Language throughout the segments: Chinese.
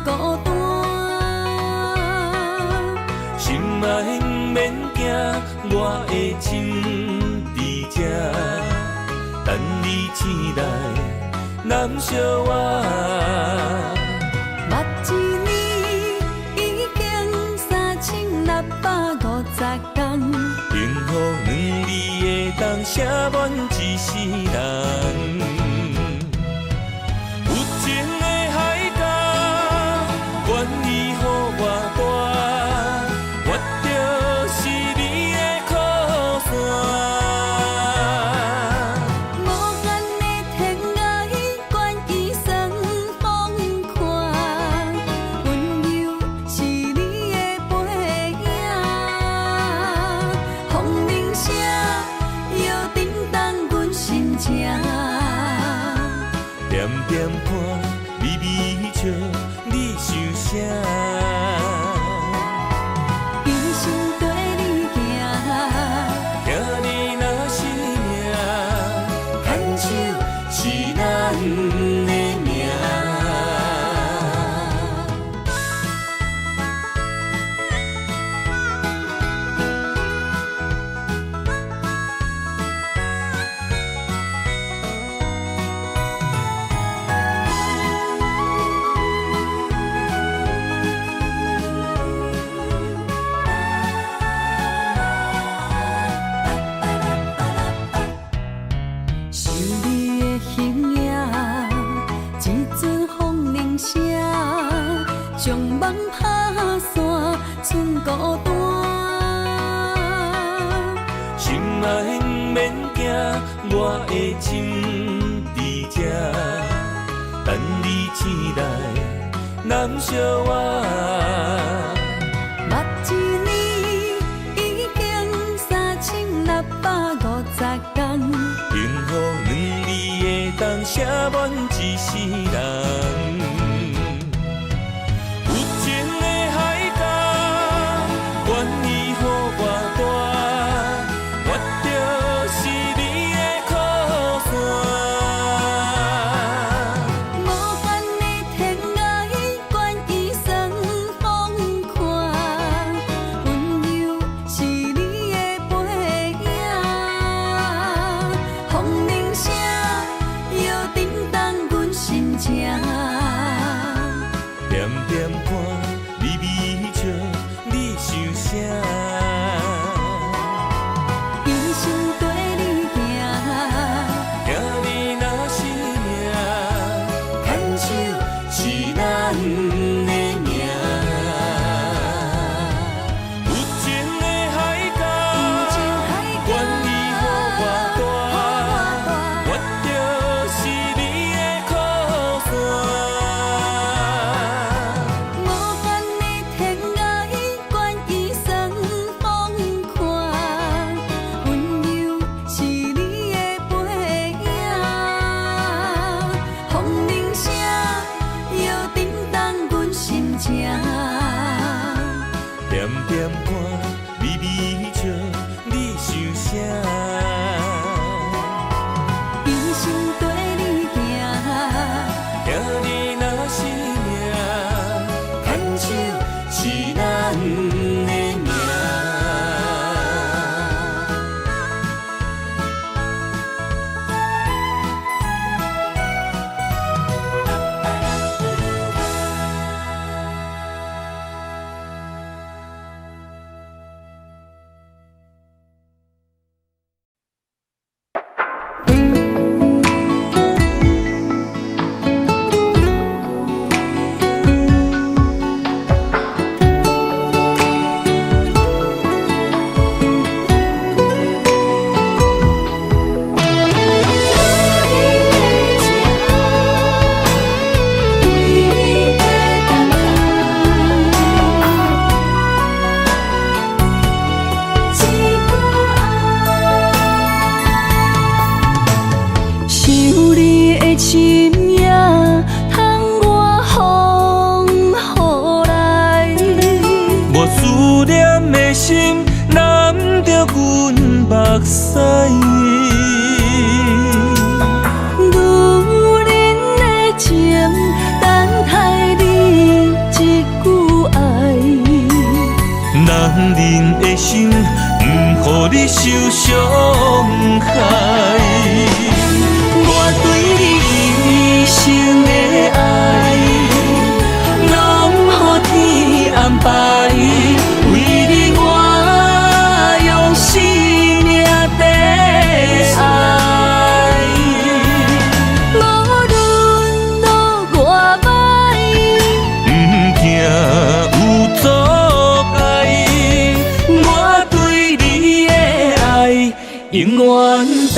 孤单。心爱免惊，我的心伫这，等你醒来，难相我。目一年已经3650天，幸福两字会当写满一世人。有情的海角，愿意予我大，我就是你的靠山。无限的天涯，愿意算风看，温柔是你的背影。风铃声摇叮当阮心情，点点看，微微笑，你想啥？一生跟你行，听你若是命，牵手是咱的命。想你的形影，一阵风铃声，将梦拍散，剩孤单。心爱免惊，我的心伫这，等你醒来，难相我。目一年已经3650天，幸福两字会当写满一世人。有情的海角，愿意予我大，我就是你的靠山。无限的天涯，愿意算风看，温柔是你的背影。风铃声摇叮当阮心情，点点看，微微笑，你想啥？一生跟你行，听你若是命，牵手是咱的命。有情的海角，愿意予我大，我就是你的靠山。无限的天涯，愿意算风看，温柔是你的背影。风铃声摇叮当阮心情，点点看，微微笑，你想啥？一生跟你行，听你若是命，牵手是咱的命。目屎。女人的情等待你你受伤害。我对你一生的爱，拢予天安排。为你我用生命在爱。无论路偌歹，不惊有阻碍，我对你的爱永远等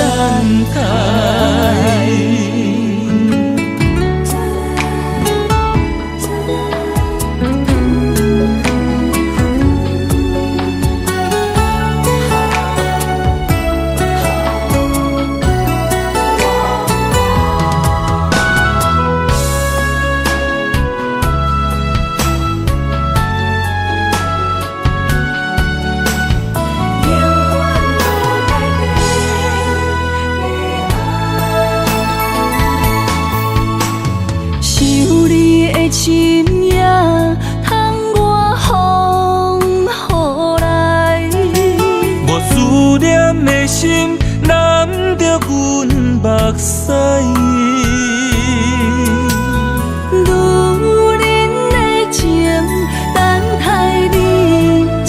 待。心也通我风雨来，无思念的心难着阮目屎，女人的情等待你一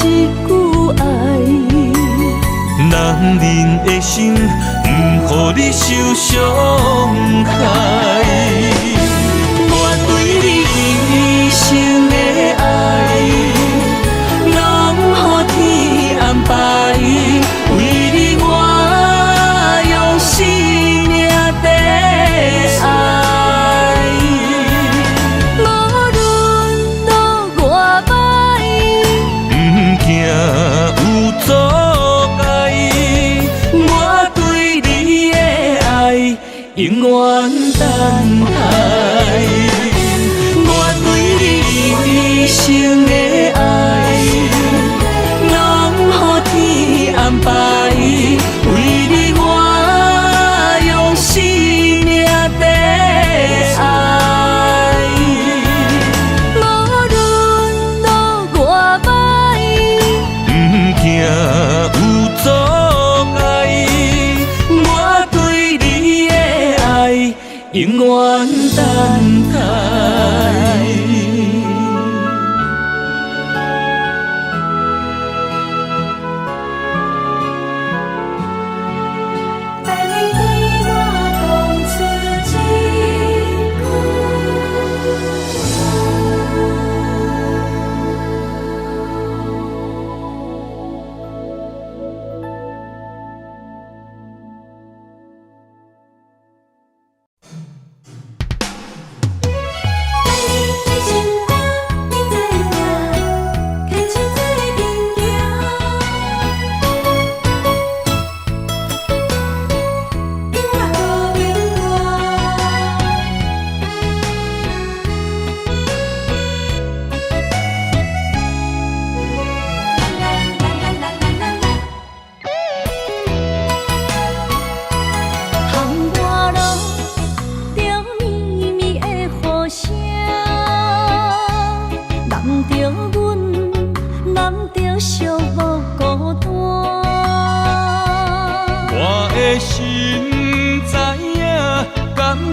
句爱，男人的心不予你受伤害。一生的爱，拢予天安排。为你我用生命在爱。无论路偌歹，不惊有阻碍，我对你的爱永远等待。一生的爱，拢予天安排。为你我用生命在爱。无论路偌歹，不惊有阻碍，我对你的爱永远等待。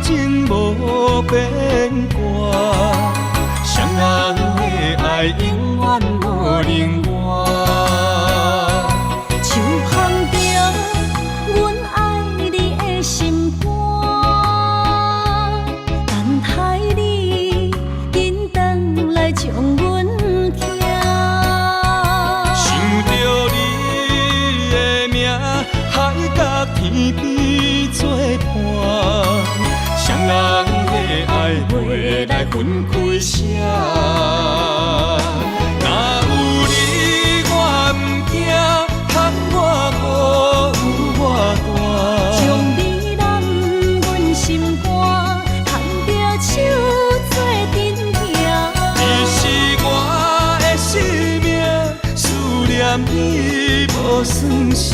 情无变卦，双人的爱永远无冷漠。像放着阮爱你的心肝，等待你紧转来将阮听。想着你的名，海角天边作伴。双人的爱袂来分开啥，若有你我毋惊，窗外雨有偌大。将你揽阮心肝，牵着手做阵行。你是我的生命，思念你无算啥。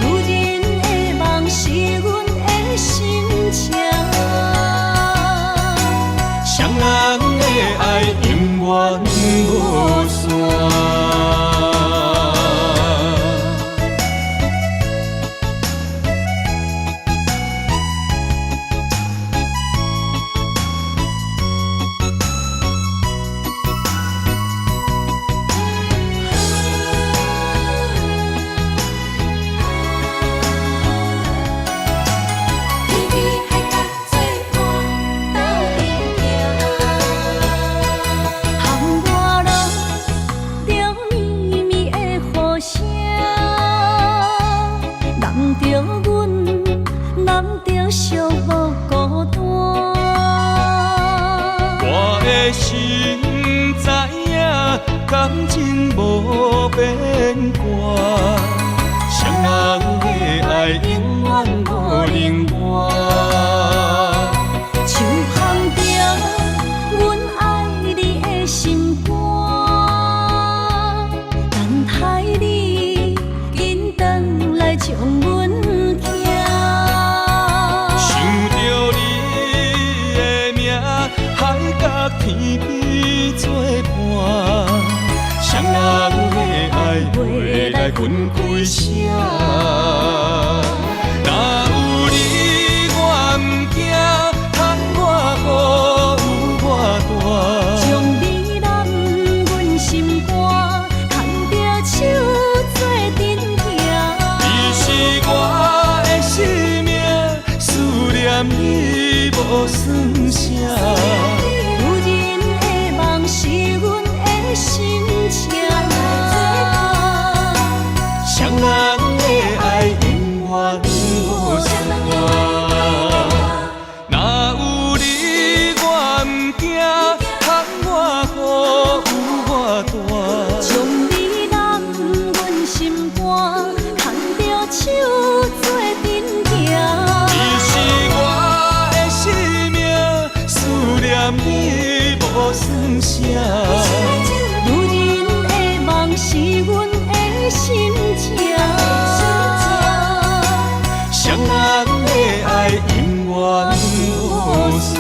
有人的梦是阮的心情。双人的爱永远无散。变卦，双人的爱永远无冷漠。像放着阮爱你的心肝，等待你紧转来将阮惊。想着你的名，海角天边作伴，双人的爱袂来分开声。若有你我毋惊，通我好有我大。将你揽阮心肝，牵着手做阵行。你是我的生命，思念你无算啥。有人的梦是阮的心情。双人的爱永远无散。若有你我毋惊，通我好有我大。将你揽阮心肝，牵着手做阵行。你是我的生命，思念你无算啥。有人的梦是阮的心情。双人的爱永远无散。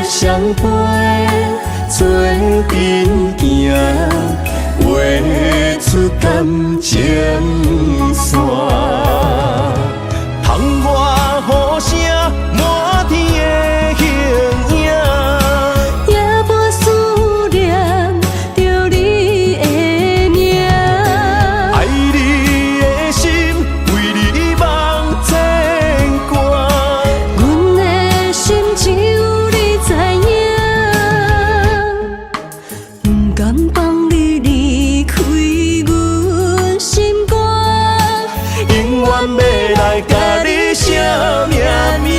相陪做阵行，画出感情线。窗外雨声满天的形影，也无思念着你的名。爱你的心为你梦牵挂，阮的心只有你知影。不甘放你离开阮心肝，永远要来甲你写命名。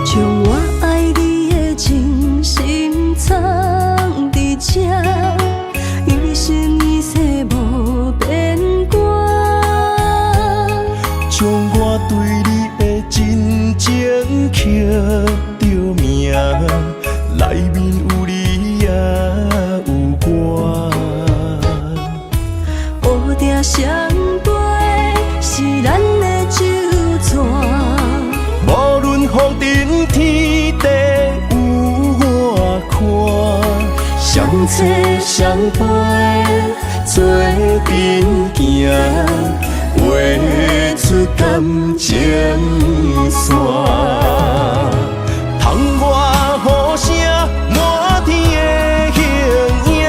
将我爱你的真心藏伫这，于是你说无变卦。将我对你的真情刻着名，内面有你也有我。乌定相陪是咱的酒泉。无论风尘天地有我看，相切相陪做阵行，画出感情线。窗外雨声满天的形影，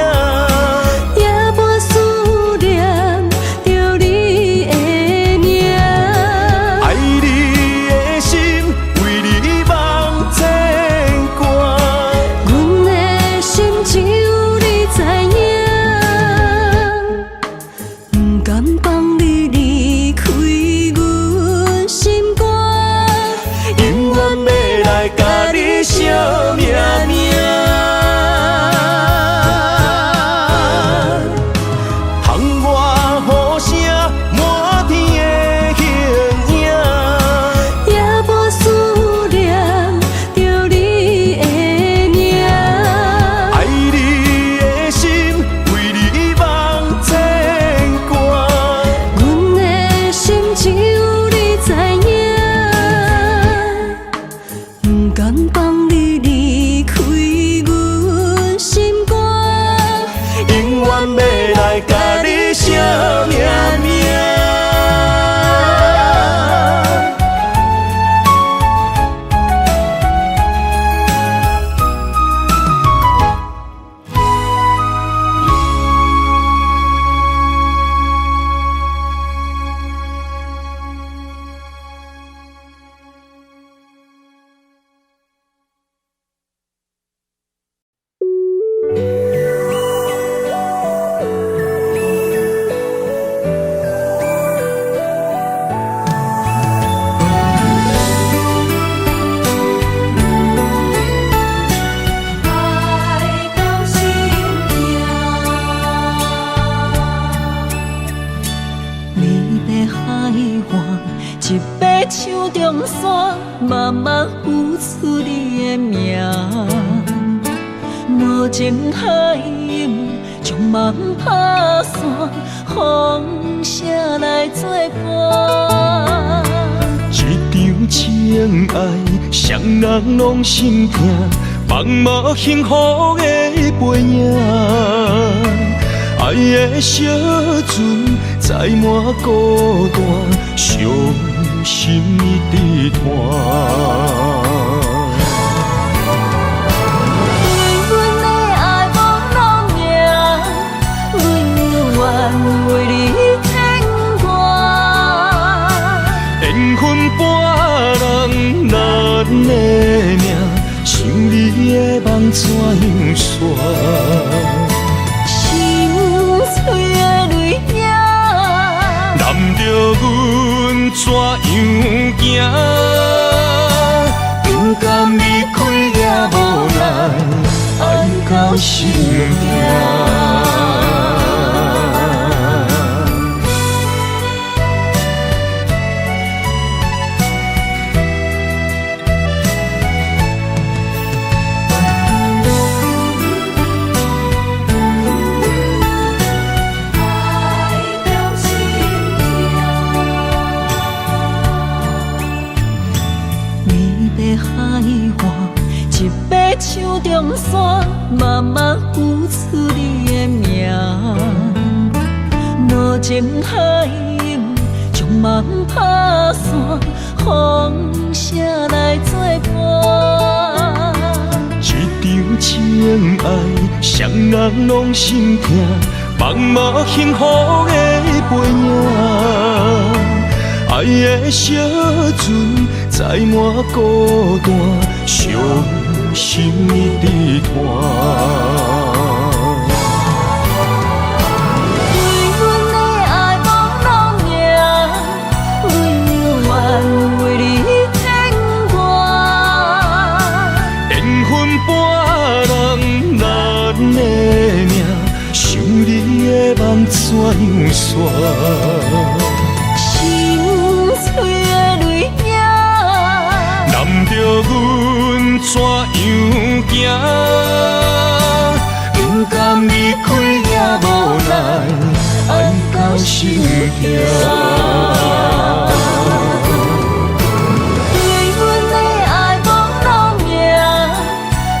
一把手中线，默默付出你的名。无情海涌，将梦打散，风声来作伴。一场情爱，双人拢心痛，放无幸福的背影。爱的小船载满孤单，伤心一直拖。为你牵挂，缘分半人，咱的命，想你的梦怎样煞？心碎的泪影，难着阮怎样行？不甘离开也无奈，爱到心痛。一把手中线，默默付出你的名。无情海涌，将梦打散，风声来作伴。一场情爱，双人拢心痛，放无幸福的背影。爱的小船载满孤单，伤心一直拖。为阮的爱无路行，阮愿为你牵挂。缘分半人，咱的命，想你的梦怎样煞？碎的泪影，难着阮怎样行？不甘离开也无奈，爱到心痛。对阮的爱无路行，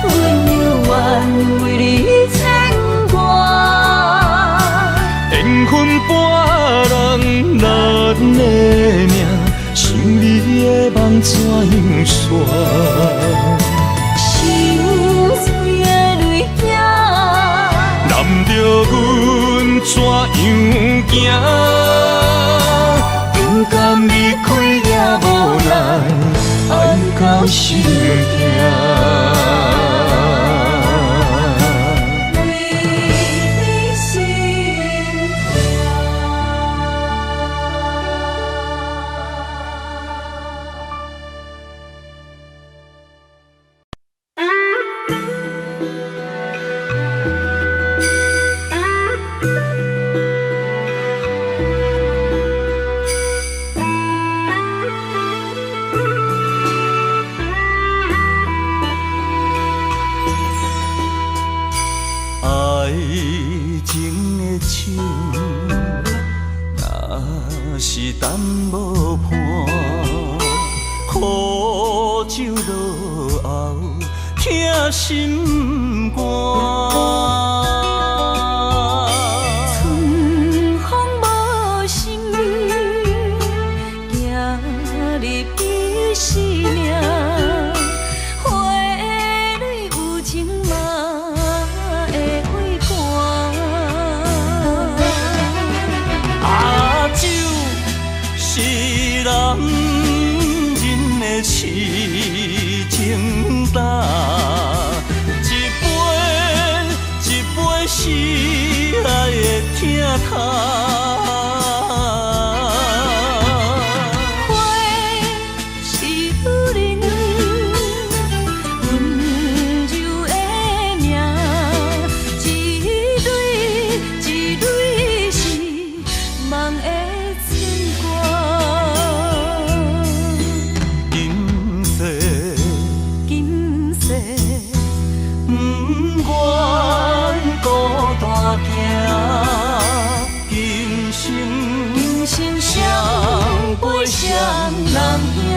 阮愿为你牵挂。缘分半人，咱的命，想你的梦怎样煞？心碎的泪影，难着阮怎样行？不甘离开也无奈，爱到心痛。心肝，春风无心，行入彼生命，花蕊有情嘛会会寒。阿酒是男人的痴情胆。是爱的疼痛，花是女人温柔的名，一蕊一蕊是梦的牵挂。生双飞双人行。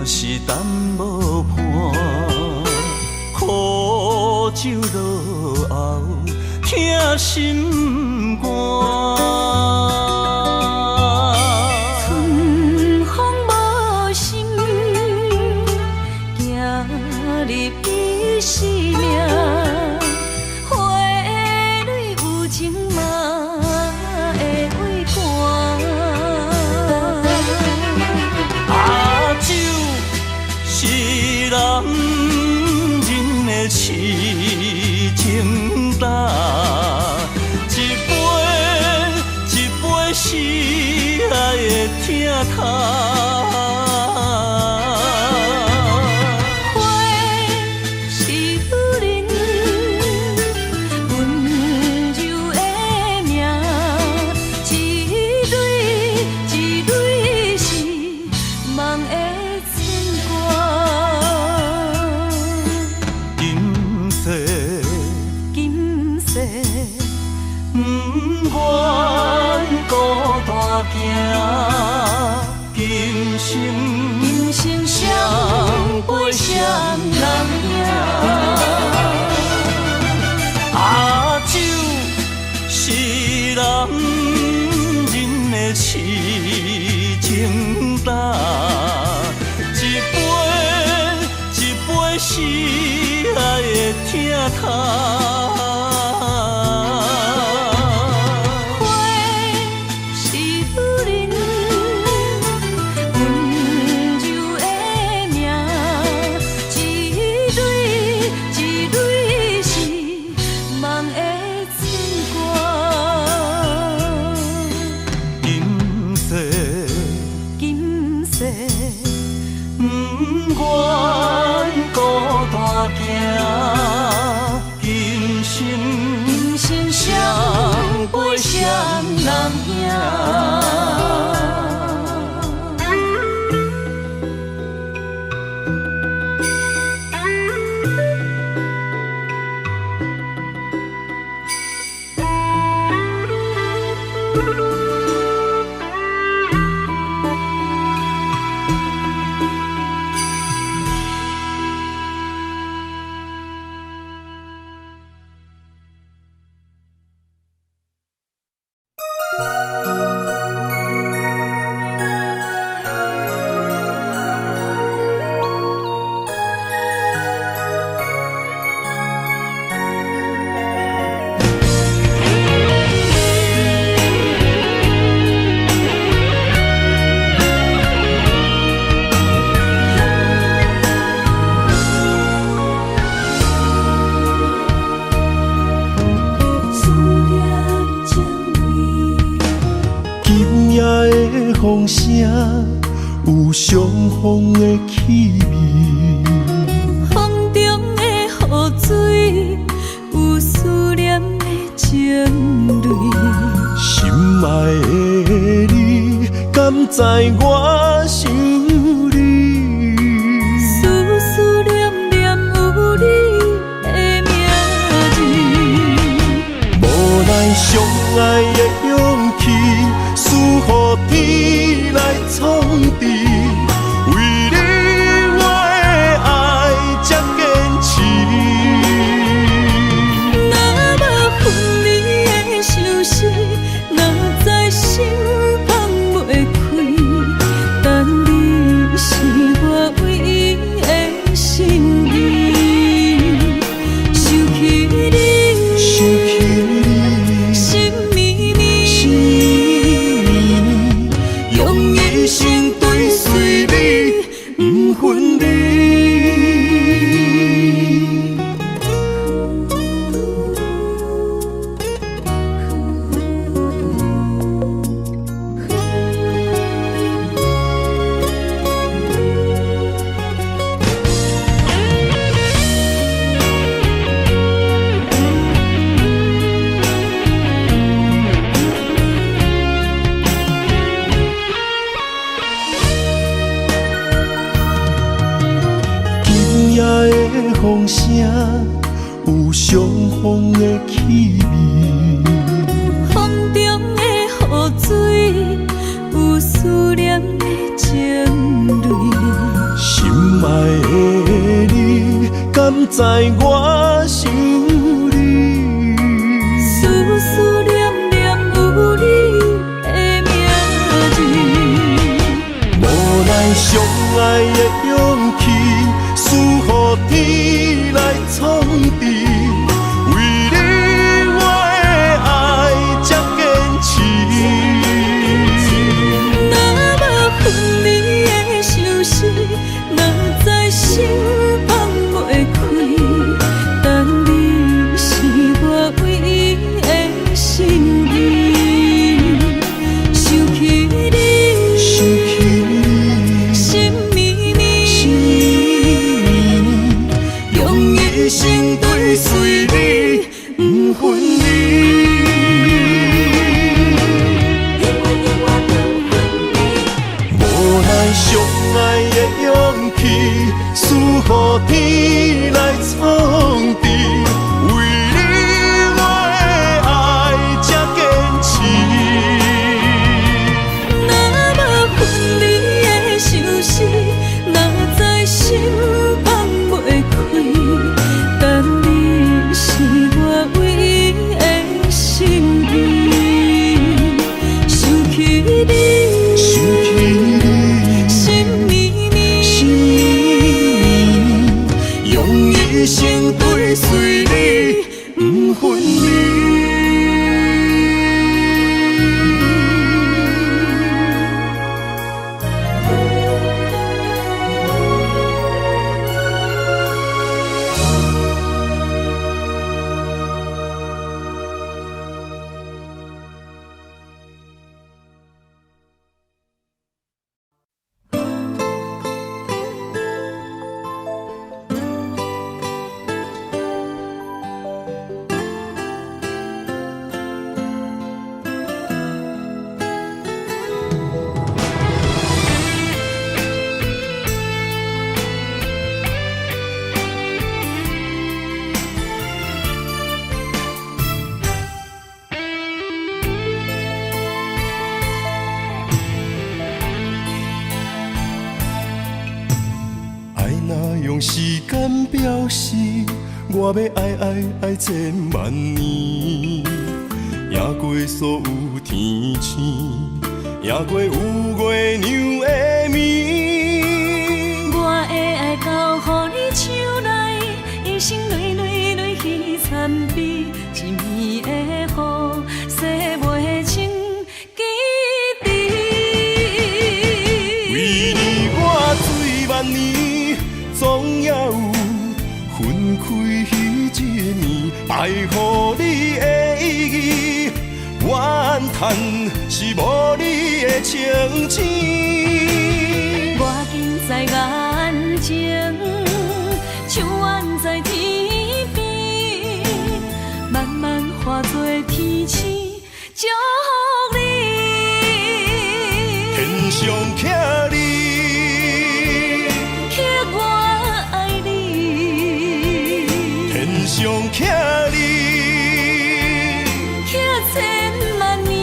是等无伴，苦酒落后，疼心肝。春风无心，行入伊生命，花蕊有情嘛会为寒。是男人的痴情胆，一杯是爱的疼痛。花是女人温柔的名，一蕊是梦的。不愿孤单行，今生双飞双人行。酒是男人的痴情胆，一杯是爱的疼痛。不愿孤单行，今生双飞双人行。风声有相逢的气味，风中的雨水有思念的情泪。心爱的你，敢知我想你？思念念有你的名字，无奈相爱的勇气，输予天来创治。为你我的爱才坚持。若无分离的相思，哪知心放袂开。但你是我唯一的心意，想起你，心绵绵，永远。一生追随你，不分离。风声有相逢的气味，风中的雨水有思念的情泪。心爱的你，敢知我想你？思思念念有你的名字，无奈相爱的勇气，输予天来创治。为你我的爱才坚持。若无分离的相思，若在心放袂开。但你是我唯一的心意，想起你，心绵绵，用一生追随你，不分离。无奈相爱的勇气，输予天来创治。为你我的爱才坚持。若无分离的相思，若在心放袂开。但你是我唯一的心意，想起你，心绵绵，用一生追随你，不分离。用时间表示，我要爱千万年，赢过所有天星，赢过有月娘的面。我的爱交予你手内，一生泪泪泪去参比，一暝的雨洗袂清记忆。为你我醉万年，总也有分开彼一年，爱予你的意义，怨叹是无你的情痴。我近在眼前，像远在天边，慢慢化作天星，祝福你。天上徛你，刻我爱你，天上徛你，刻千万年，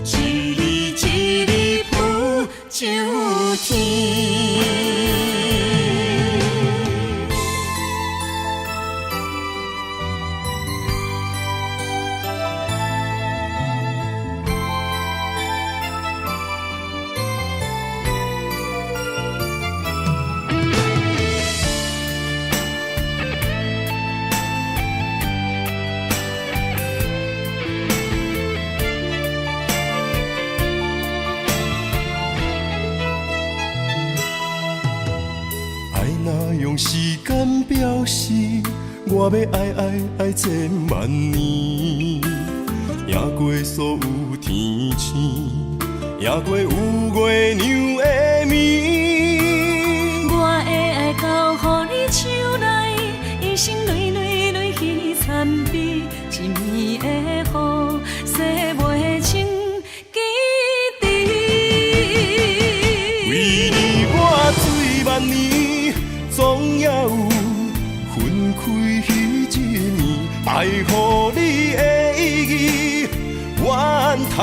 一日一日不就天。用时间表示，我要爱千万年，赢过所有天星，赢过有月娘的面。我的爱交予你手内，一生泪去参比，一暝的雨洗袂清记忆。为你我醉万年，总也有分开彼一年。爱予你的意义，怨叹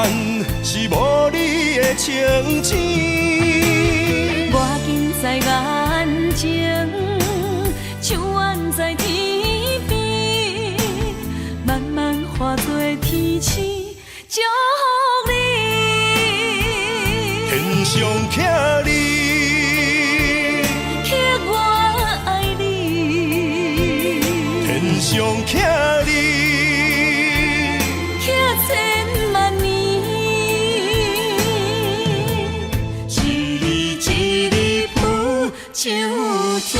是无你的情字。我近在眼前，像远在天边，慢慢化作天星，祝福你。天上徛你，刻我爱你，天上徛你，刻千万年，一日一日浮上天。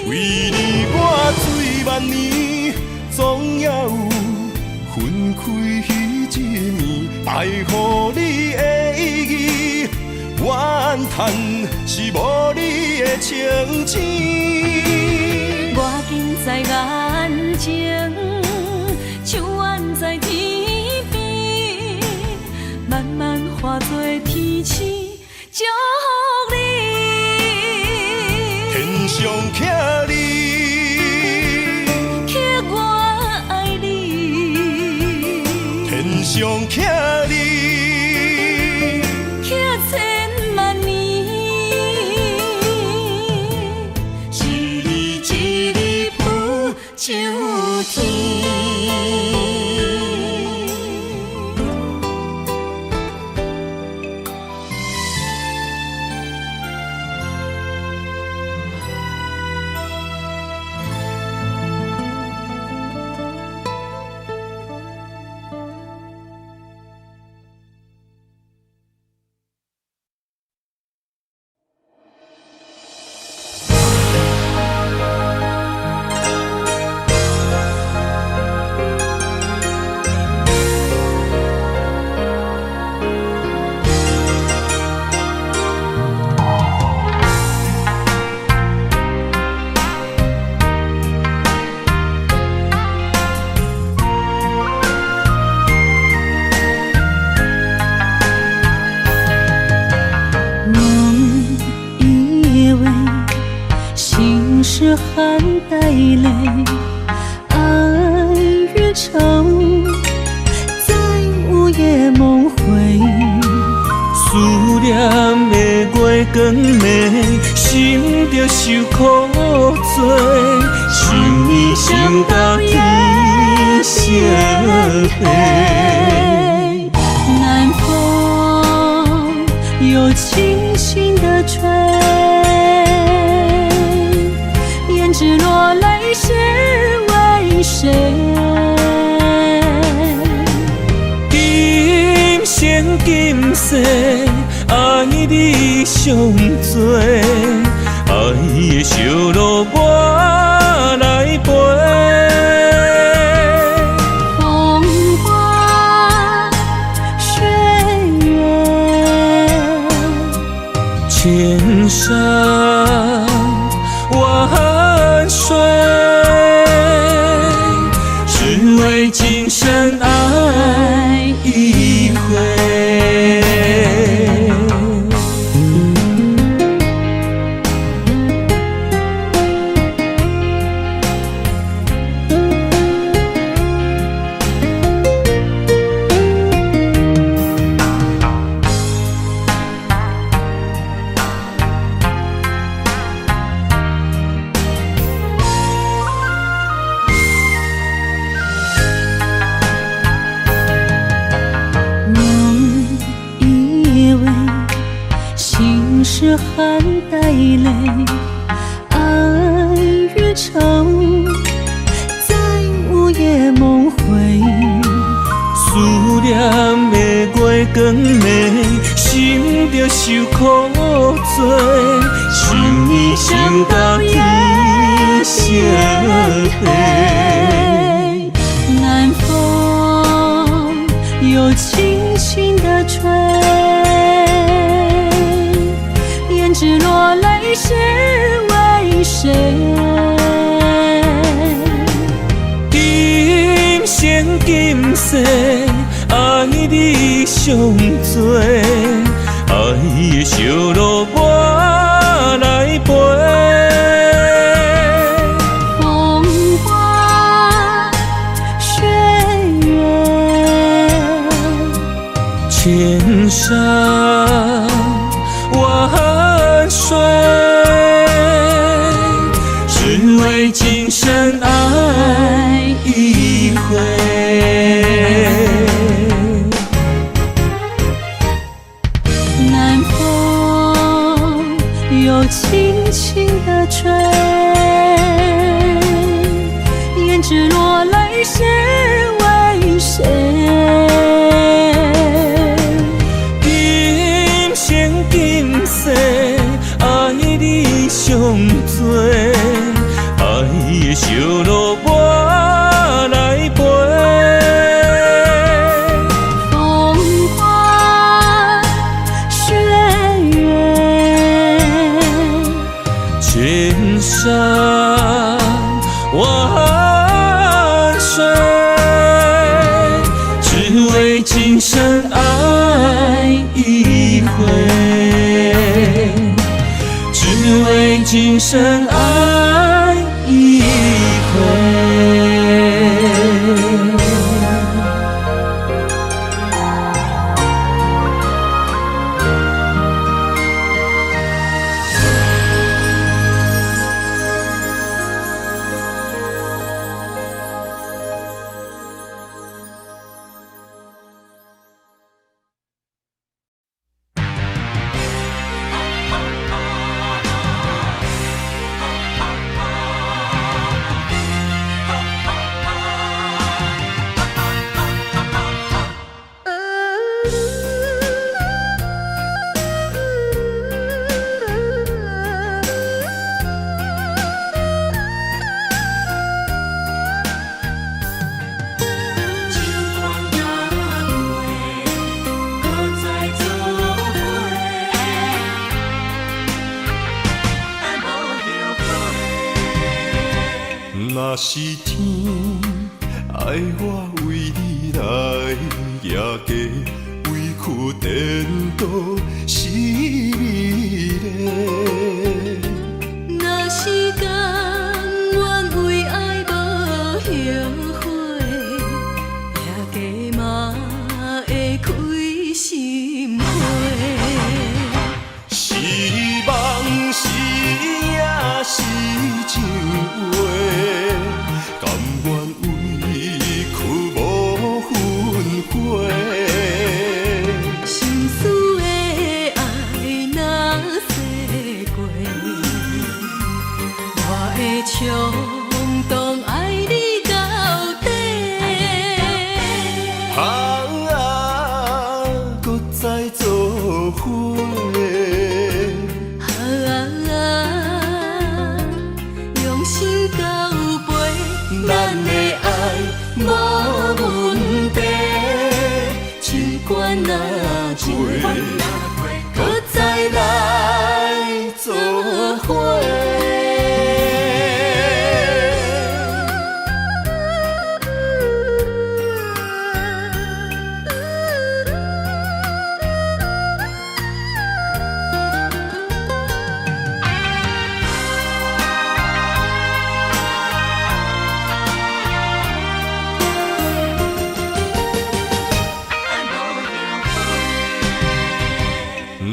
为你我醉万年，总也有分开彼一年。爱予你的意义，怨叹是无你的情字。我近在眼前，像远在天边，慢慢化作天星，祝福你。天上徛你，刻我爱你，天上徛你，刻千万年，一日一日浮上天。是含带泪，爱越长，在午夜梦回。思念的月光暝，心着受苦做，想你想到天相黑。南风又轻轻地吹，胭脂落泪是为谁？今生今世，爱你上多，爱的小路我来陪。风花雪月，千山万水，只为今生爱一回。是含带泪，爱越长，在午夜梦回。思念的月光暝，心着受苦做，想年想到天色黑。南风又轻轻地吹，胭脂落泪是为谁？今生今世爱你上多，爱的烧路我来陪。风花雪月，千山万水，只为今生爱一回。南风又轻轻地吹，胭脂落泪是为谁？今生今世爱你上多，爱的烧路我来陪。风花雪月，千山万水，只为今生爱一回，只为今生爱一回。若是天爱我为你来夜嫁，委屈颠倒是美丽。若是甘愿为爱无后悔，夜嫁嘛会开心花。是梦是也是情话，甘愿委屈无分花。心思的爱若洗过，我会冲动爱你到底。搁再做伙。用心交陪，咱的爱无问题，尽管若过，搁再来做伙。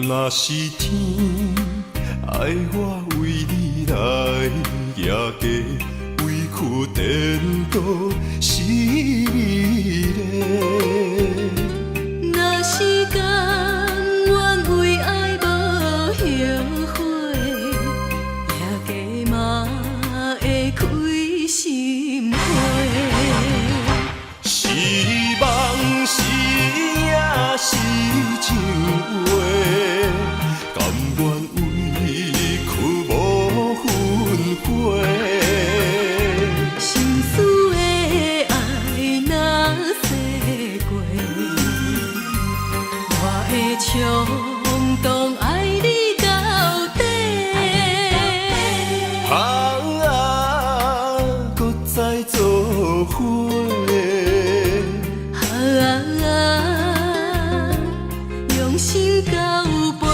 若是天爱我为你来夜嫁，委屈颠倒是美丽。若是甘愿为爱无后悔，夜嫁嘛会开心花。是梦是也是情话，甘愿委屈无冲动爱你到底。搁再做伙。用心到尾，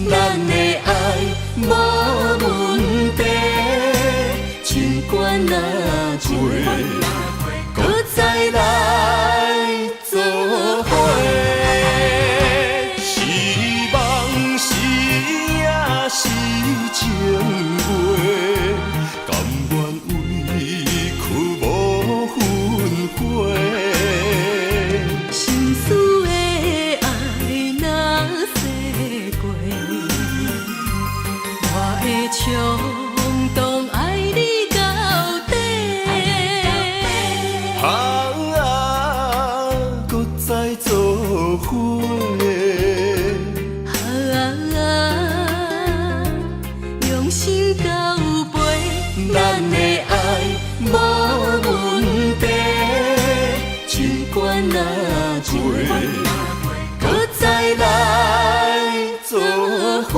咱的爱无问题，尽管哪过，搁再来做伙。是梦是也是情话，甘愿为去无分花。心思的爱若洗过，我会冲动爱你到底。搁再做伙。用心到尾，咱的爱无问题，尽管哪过，搁再来做伙。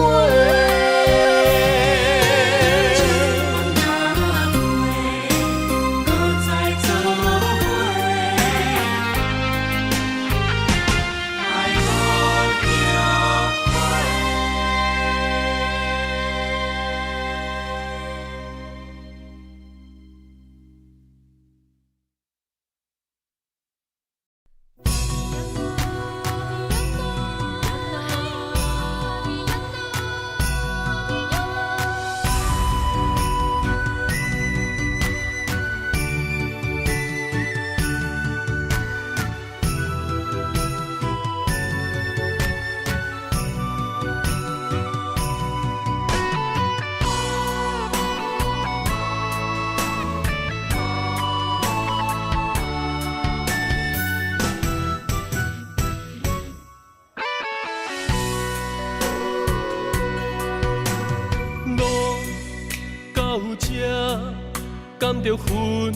甘着分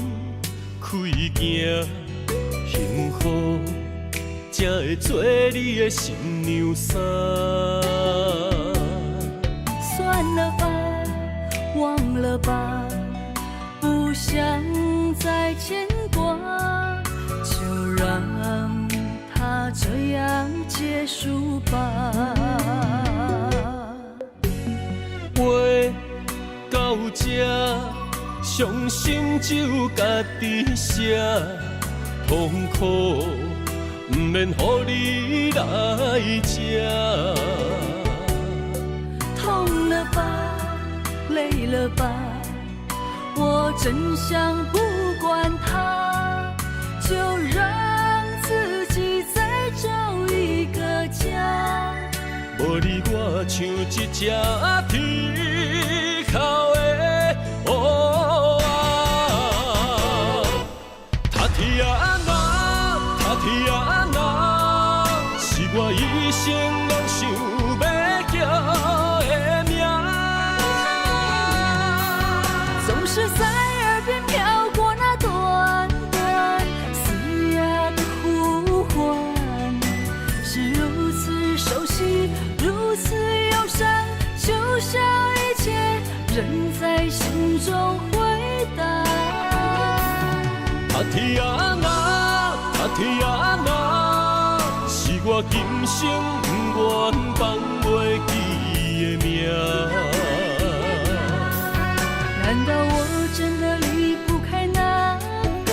开行，幸福才会做你的新娘衫。算了吧，忘了吧，不想再牵挂，就让它这样结束吧。话到这，伤心只有家己写，痛苦不免予你来吃。痛了吧，累了吧，我真想不管它，就让自己再找一个家。无你我像一只啼哭的乌鸦，他啼啊那，他啼啊那，是我一生拢想要叫的名。总是在耳边飘过那短短嘶哑的呼唤，是如此熟悉，如此忧伤，就像一切仍在心中回荡。他啼啊那，他啼啊那，是我今生不愿放袂记的名。难道我真的离不开那个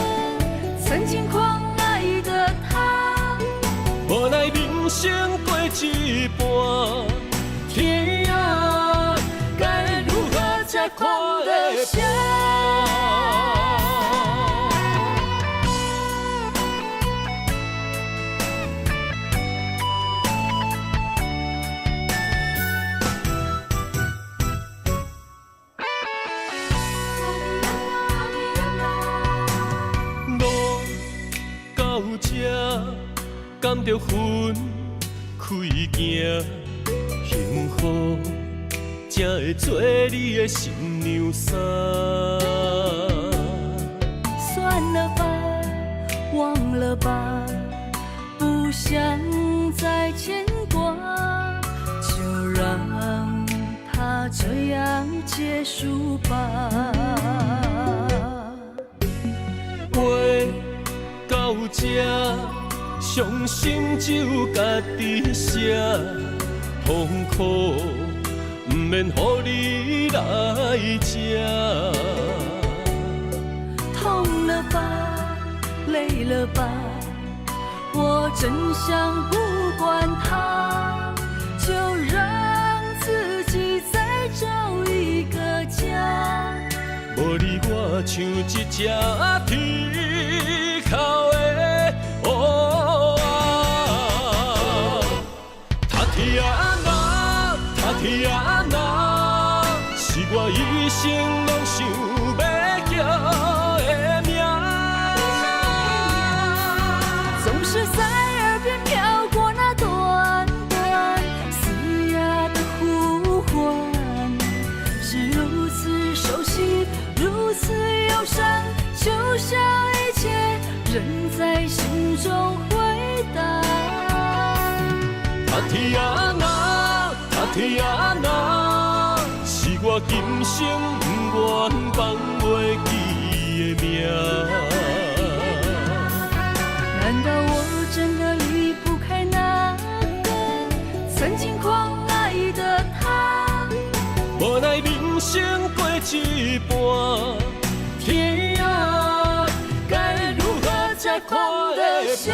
曾经狂爱的他？无奈人生过一半，天啊，该如何才看得下？路到这，甘着分开行，幸福才会做你的新娘衫。算了吧，忘了吧，不想再牵挂，吧。话到这，伤心只有家己写，痛苦不免予你来吃。痛了吧，累了吧，我真想不管它，就让自己再找一个家。无你我像一只啼哭的乌鸦，他天哪，他天哪，是我一生拢想要叫的名。总是在耳边飘过那短短嘶哑的呼唤，是如此熟悉，如此忧伤，就像一切仍在心中回荡。他天哪，他天哪，是我今生不愿放袂记的名。难道我真的离不开那个曾经狂爱的他？无奈人生过一半，天啊，该如何才看得下？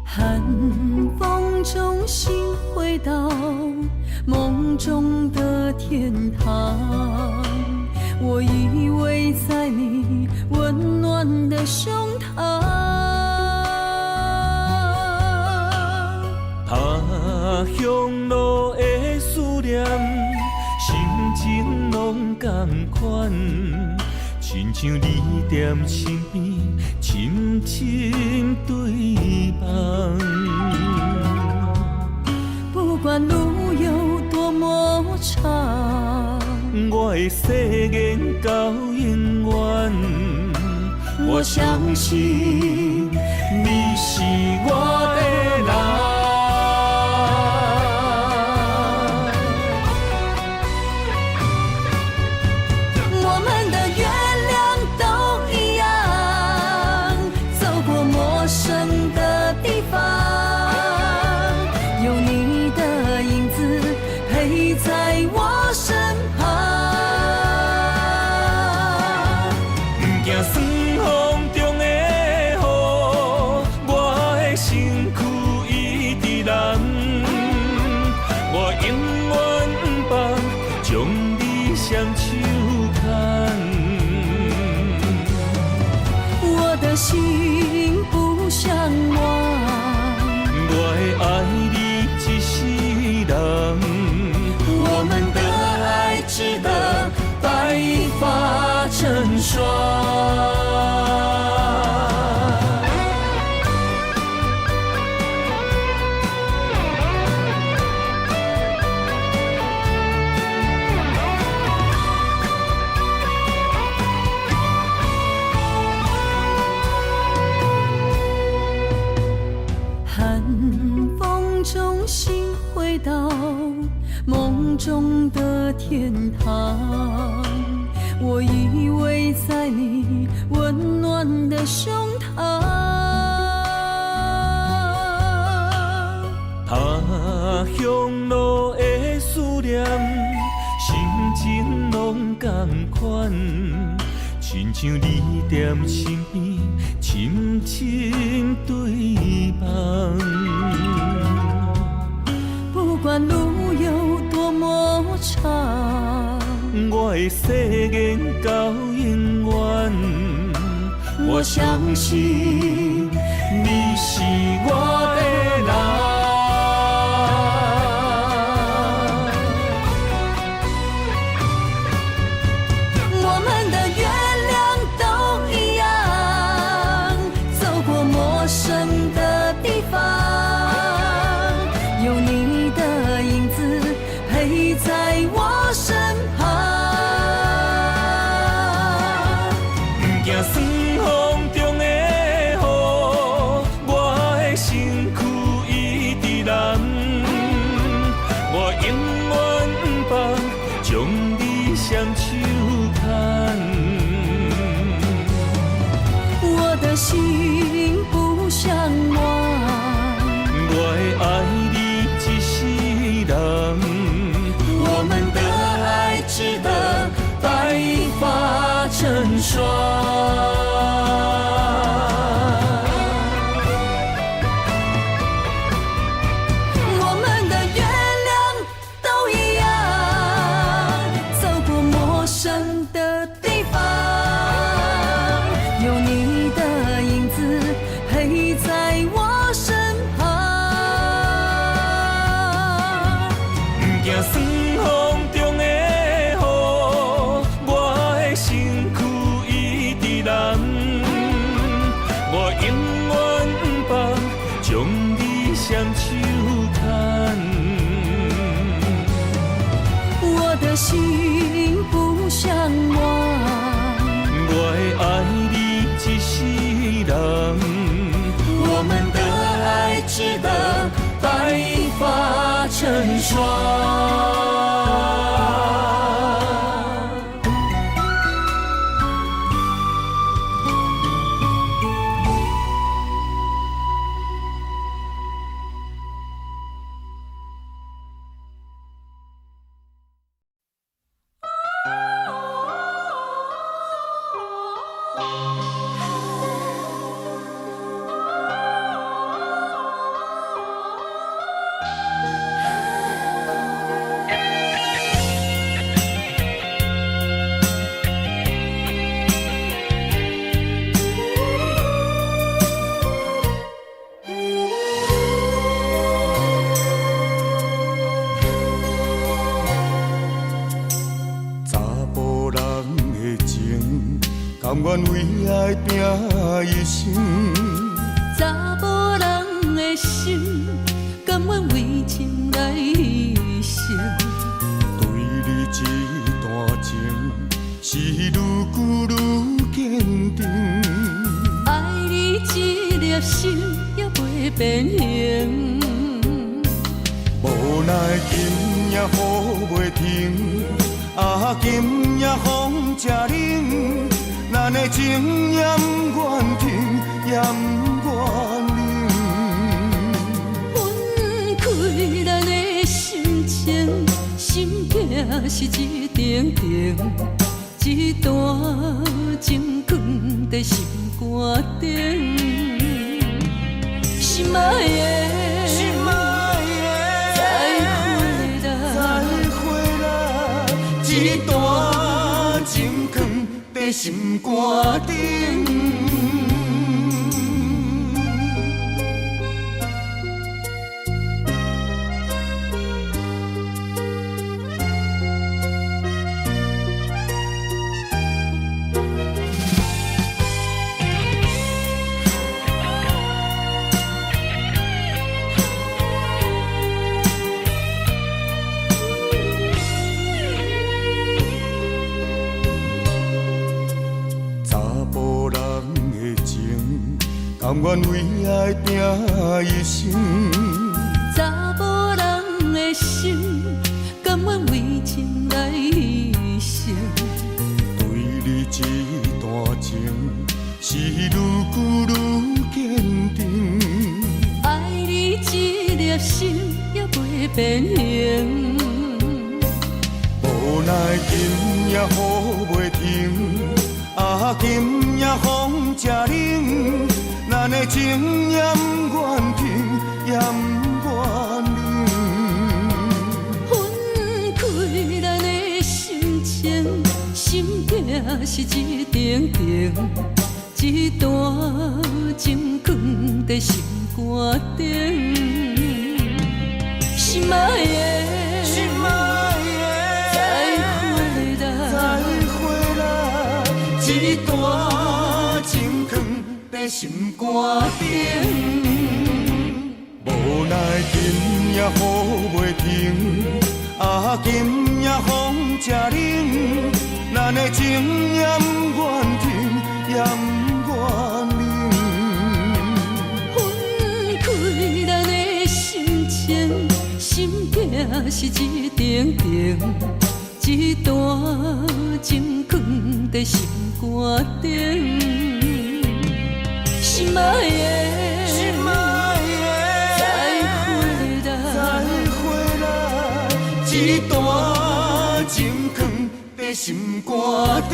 寒风中心回到梦中的天堂，我依偎在你温暖的胸膛。他乡路的思念，心情拢同款，亲像你踮身边，深深对望。不管路有多么长，我的誓言到永远。我相信你是我的人。我们的月亮都一样，走过陌生的地方，有你的影子陪在我身旁。不惊酸风中的雨，我的身躯一直蓝。我永远不放，将你双手牵。我的心不想忘，我会爱你一世人。我们的爱值得白发成霜。寒风中心回到梦中的天堂，我依偎在你温暖的胸膛。他乡路的思念，心情拢同款，亲像你踮身边，深深对望。不管路有多么长，誓言到永远。我相信你是我的人。我们的月亮都一样，走过陌生的地方，有你的影子陪在我身旁。不惊霜风中的雨，我的身躯一直蓝。我永远不放，将你双手牵。我的心不像我，我会爱你一世人。我们的爱值得白发成霜。我们的月亮都一样，走过陌生的地方，有你的影子陪在我身旁。不惊霜风中的雨，我的身躯一直蓝。我永远不放，将你双手牵。我的心不像我，我会爱你一世人。我们的爱值得白发成霜。甘愿为爱拼一生，查某人的心，甘愿为情来牺牲。对你这段情，是愈久愈坚定。爱你一粒心也袂变形，无奈今夜雨袂停，今夜风正冷。咱的情也不愿停，也不愿冷。分开咱的心情，心境是一定定，一段情藏在心肝顶。心爱的，再会啦，一段情藏在心肝顶。甘愿为爱拼一生，查某人的心，甘愿为情来牺牲。对你这段情，是愈久愈坚定。爱你一粒心也袂变形，无奈今夜雨袂停，今夜风正冷。咱的情也不愿停，也不愿冷。分开咱的心情，是一点点，一段情放在心肝顶。心爱的，心爱的，再回来，一段情放在心肝顶。无奈今夜雨袂停，今夜风正冷，咱的情也不愿停，也不愿冷。分开咱的心情，心境是一点点，一段情放在心肝顶。心爱的，心爱的，再回来，一段情放在心肝顶。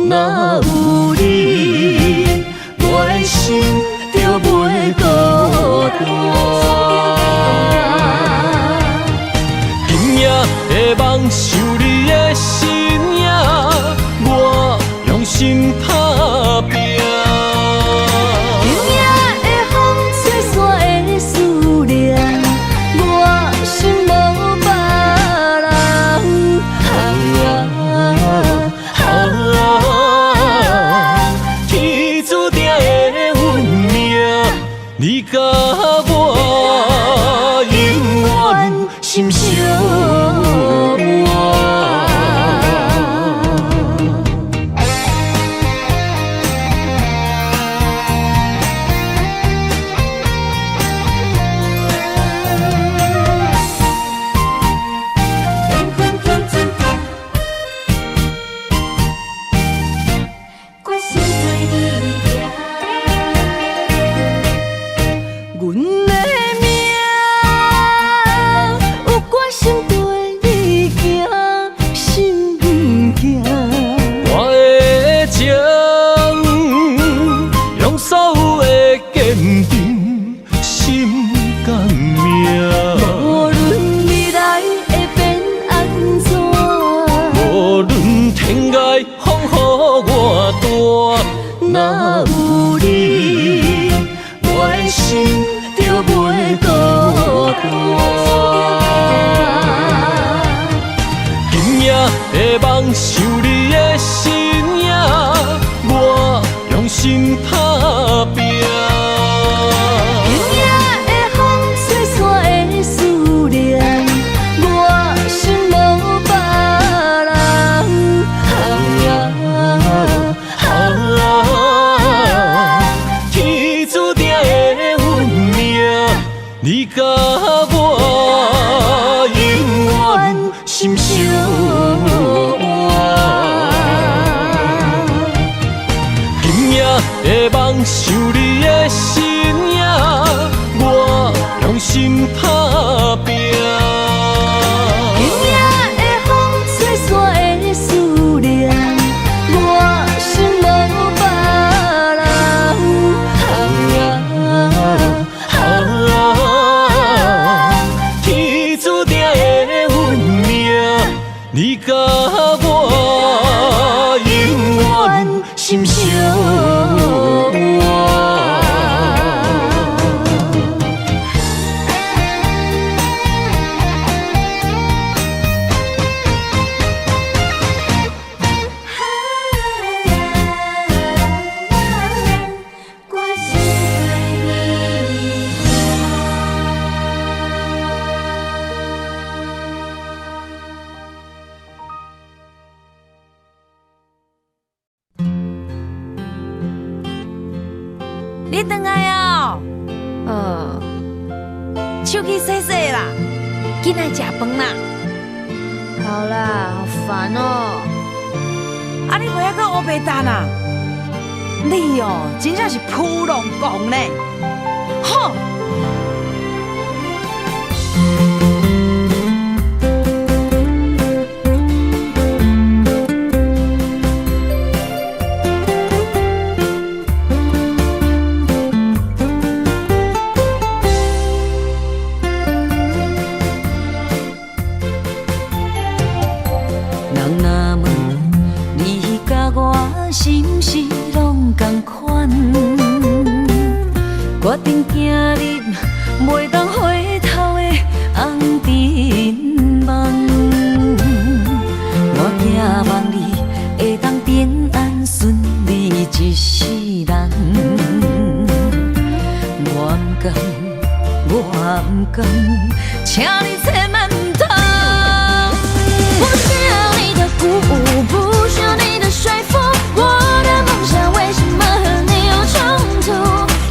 若有你，我的心就袂孤单。今夜的梦想你的身影，我用心打拼。今夜的风吹散的思念，我心无别人。天注定的运命，你甲我永远心相伴。若有你，我的心就袂孤单。今夜的梦想你的身影，我用心打拼。今夜的风吹散的思念，我心无别人。天注定的运命，你甲我永远心相伴。今夜的梦想你的身影，我用心打拼。今夜的风吹散的思念，我心无别人。天注定的运命，你回来哦。手机洗洗啦，紧来食饭啦。好啦，好烦哦。啊，你不要搁乌白蛋啊！你哦，真正是扑龙讲呢。吼！人若问你甲我是毋是拢同款，决定行入袂当回头的红尘梦。我寄望你会当平安顺利一世人。我毋甘，我毋甘，请你千万唔通。不需要你的鼓舞，不需要你的说服，我的梦想为什么和你有冲突？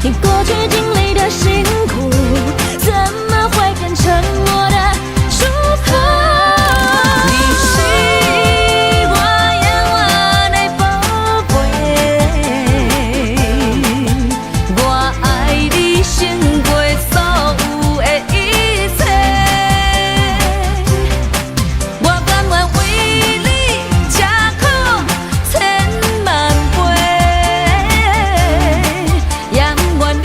你过去经历的辛苦，怎么会变成我的祝福？你是我永远的宝贝，我爱你胜过所有的一切。我甘愿为你吃苦千万倍，也不愿你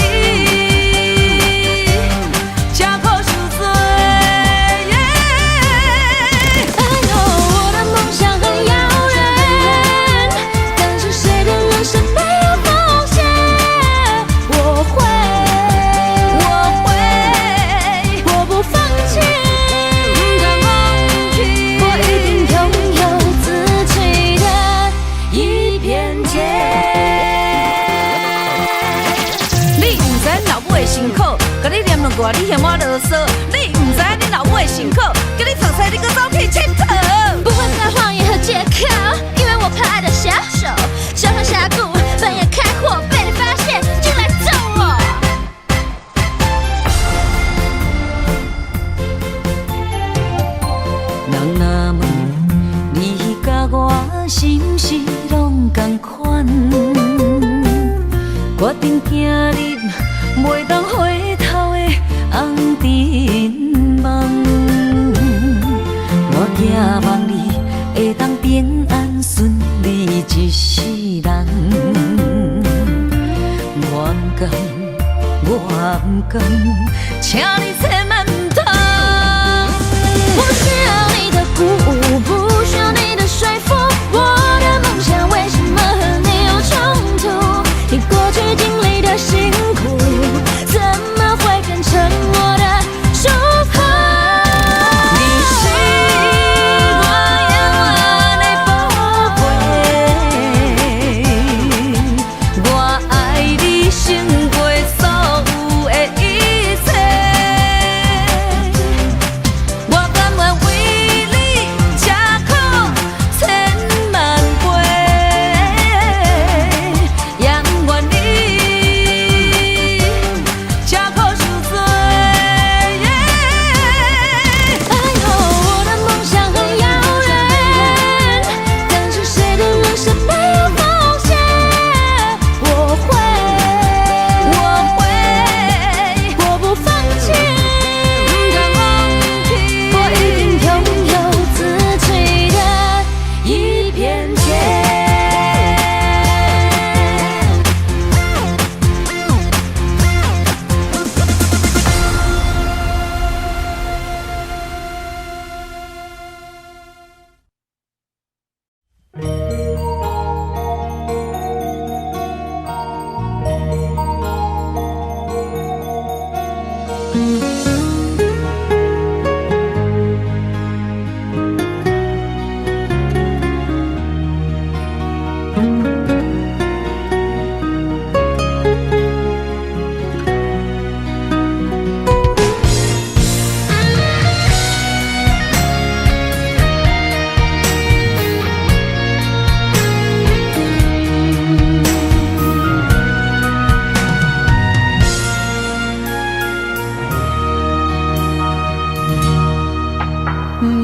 吃苦受罪。I know 我的梦想很遥远，但是谁的人生没有风险？我会，我不放弃，我一定拥有自己的一片天。你唔知恁老母的辛苦，甲你念两句，你嫌我啰嗦。你唔知恁老母的辛苦，甲你读册，你搁走去佚佗。不会再谎言和借口，因为我怕爱的下手，上山下谷，半夜开火，被你发现就来揍我。人若问你甲我是毋是拢同款，决定行入袂当回头的红尘梦。我寄望你会当平安顺利一世人。我毋甘，我毋甘，请你千万唔通。不需要你的鼓舞，不需要你的说服，我的梦想为什么和你有冲突？你过去经历的辛苦，怎么会变成我的祝福？你是我永远的宝贝，我爱你胜过所有的一切。我甘愿为你吃苦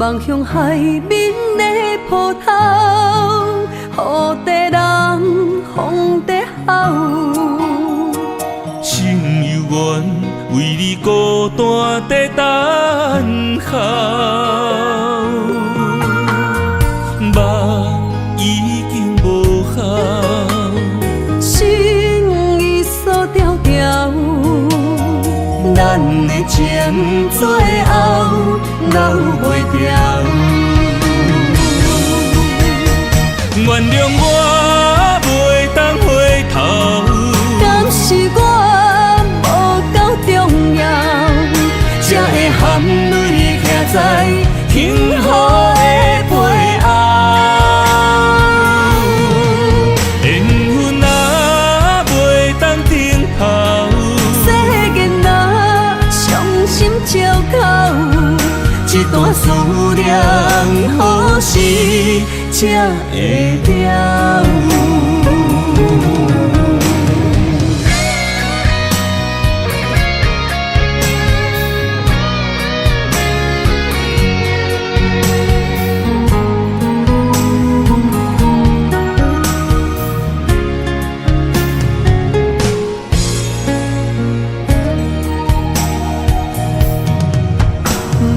望向海面的波涛，雨地人风地吼。心犹原为你孤单在等候，梦已经无效，心已锁条条。咱的情最后留袂掉。原谅我袂当回头，敢是我无够重要，才会含泪徛在幸福的背后。缘分啊，袂当停靠，世间若伤心借口，一段思念何时才会了？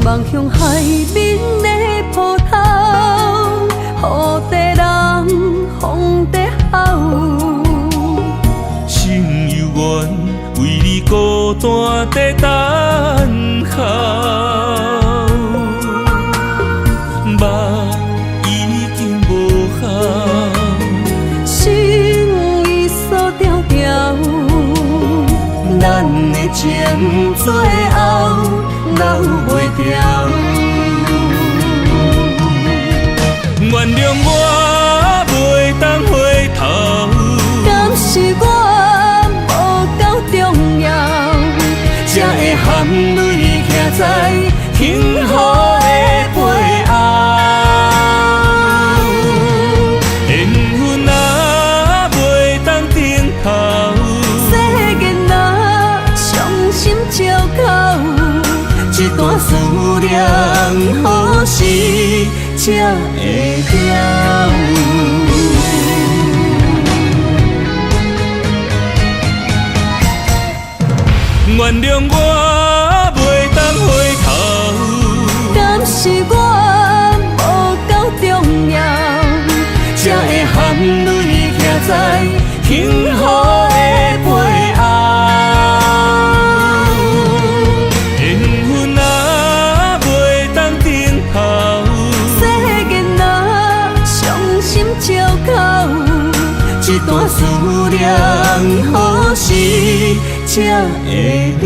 望向海面的波涛，雨地人风地吼。心犹原为你孤单在等候，梦已经无效，心已锁条条。咱的情最后留袂掉。原谅我袂当回头，敢是我无够重要，才会含泪徛在幸福的背后。缘分啊，袂当停靠，世间若伤心借口，一段思念何时才会了？原谅我袂当回头，敢是我无够重要，才会含泪徛在幸福的背后。缘分啊，袂当停靠，世间若伤心借口，一段思念何时才会了？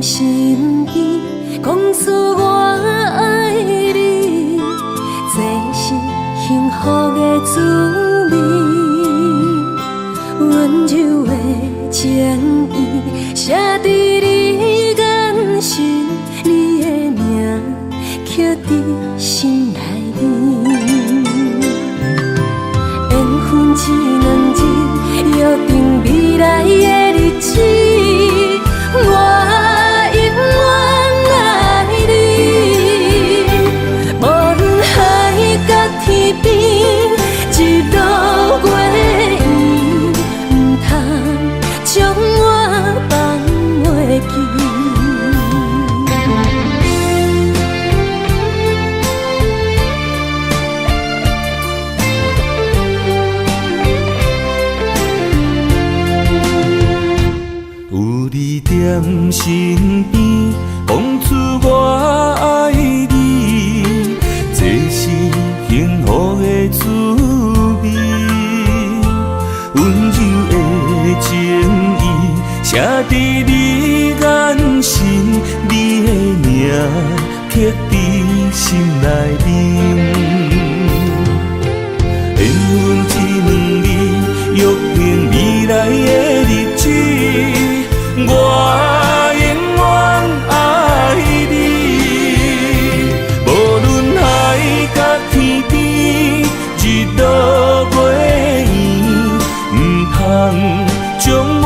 身边讲出我爱你，这是幸福的滋味。温柔的情意写在你眼神，你的名刻在心内面。缘分一两日，约定未来的日子。我身边，讲出我爱你，这是幸福的滋味。温柔的情意写在你眼神，你的名刻在心内面。缘分一两字，约定未来的日子，我永远爱你。无论海角天边，日落月圆，唔通将我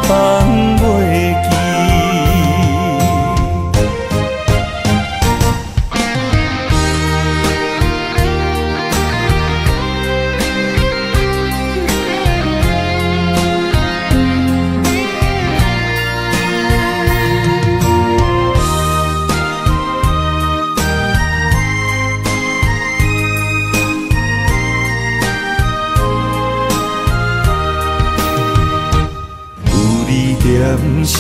放袂记。在身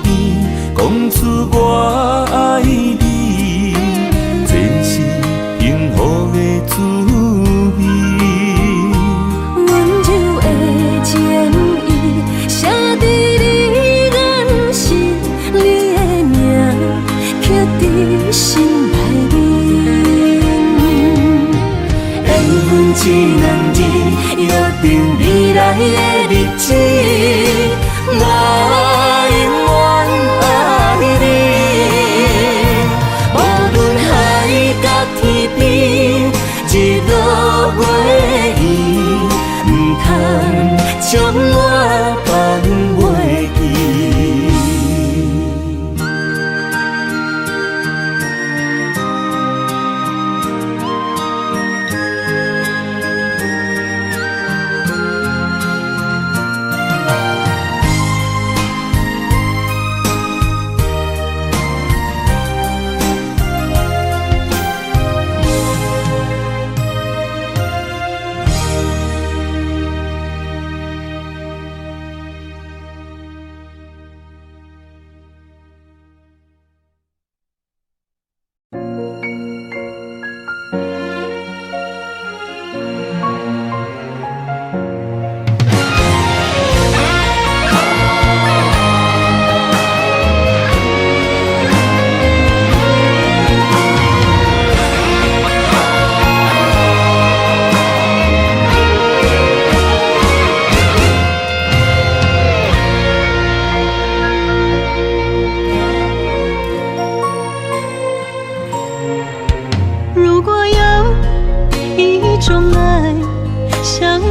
边，讲出我爱你，这是幸福的滋味。温柔的情意写在你眼神，你的名刻在心内面。缘分一两字，约定未来的日子。我永远爱你，无论海角天边，日落月圆，唔通将我放袂记。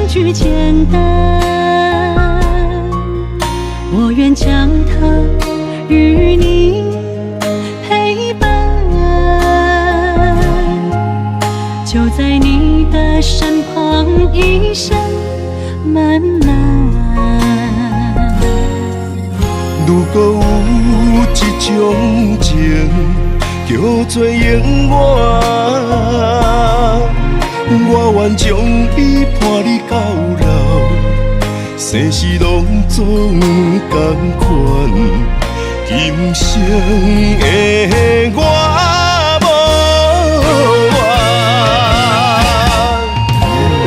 句简单，我愿将它与你陪伴，就在你的身旁一生漫漫。如果有一种情叫做永远，我愿将伊伴你到老，生死拢总同款，今生的我无怨。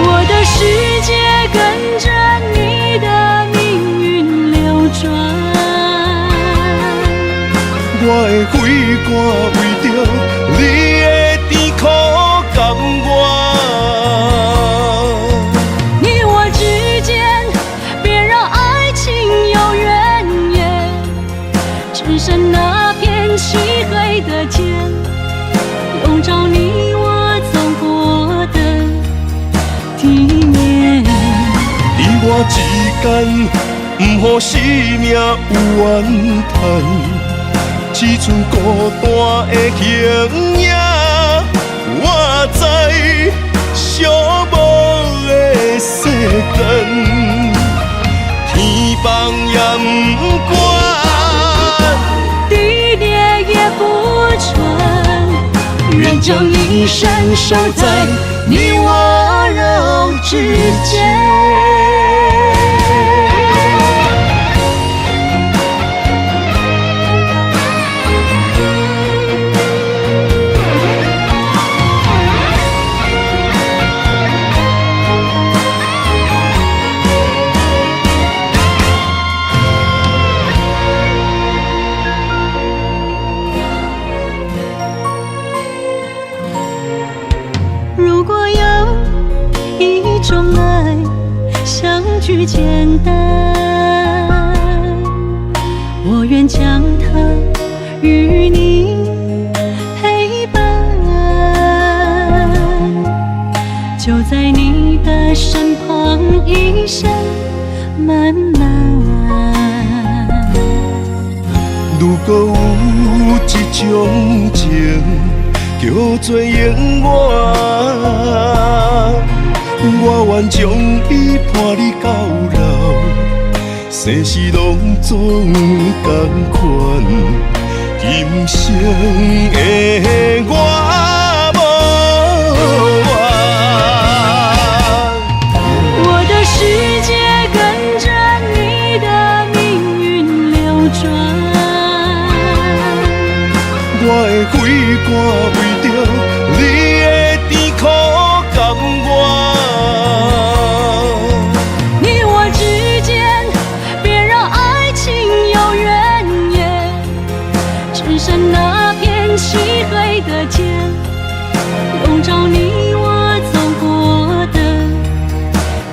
我的世界跟着你的命运流转，我的血汗为着你的甜苦甘愿。只剩那片漆黑的天，笼罩你我走过的地面。你我之间，不予生命有怨叹，只剩孤单的形影。我知寂寞的世间，天放也不管。愿将一生守在你我肉之间。句简单，我愿将它与你陪伴，就在你的身旁，一生慢慢。如果有一种情，叫做永远，我愿将伊伴你到老，生死拢总同款，今生的我无怨。我的世界跟着你的命运流转，我的血汗为着你的甜苦甘愿。你我之间别让爱情有怨言，只剩那片漆黑的街，笼罩你我走过的